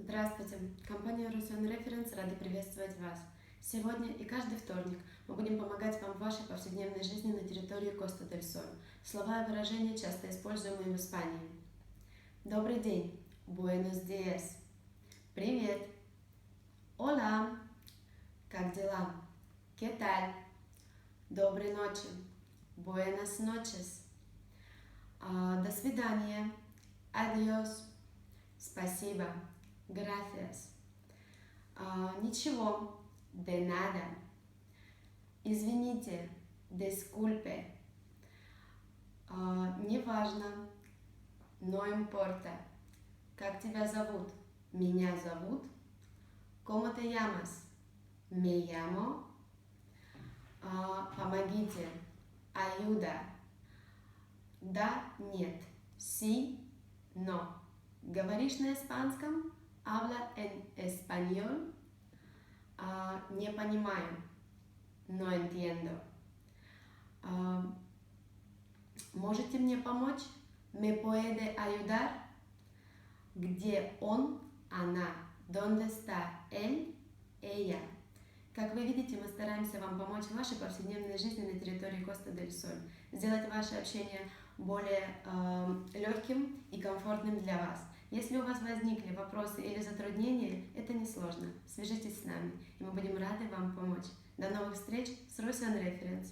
Здравствуйте! Компания Russian Reference рада приветствовать вас. Сегодня и каждый вторник мы будем помогать вам в вашей повседневной жизни на территории Коста-дель-Соль. Слова и выражения, часто используемые в Испании. Добрый день! Buenos días! Привет! Hola! Как дела? ¿Qué tal? Доброй ночи! Buenas noches! До свидания! Adiós! Спасибо! Gracias. Ничего. De nada. Извините. Disculpe. Неважно. No importa. Как тебя зовут? Меня зовут. ¿Cómo te llamas? Me llamo. Помогите. Ayuda. Да, нет. Sí, no. Говоришь на испанском? Habla en español. Не понимаю. No entiendo. Можете мне помочь? ¿Me puede ayudar? Где он? Она. ¿Dónde está él? Ella. Как вы видите, мы стараемся вам помочь в вашей повседневной жизни на территории Коста-дель-Соль, сделать ваше общение более легким и комфортным для вас. Если у вас возникли вопросы или затруднения, это несложно. Свяжитесь с нами, и мы будем рады вам помочь. До новых встреч с Russian Reference!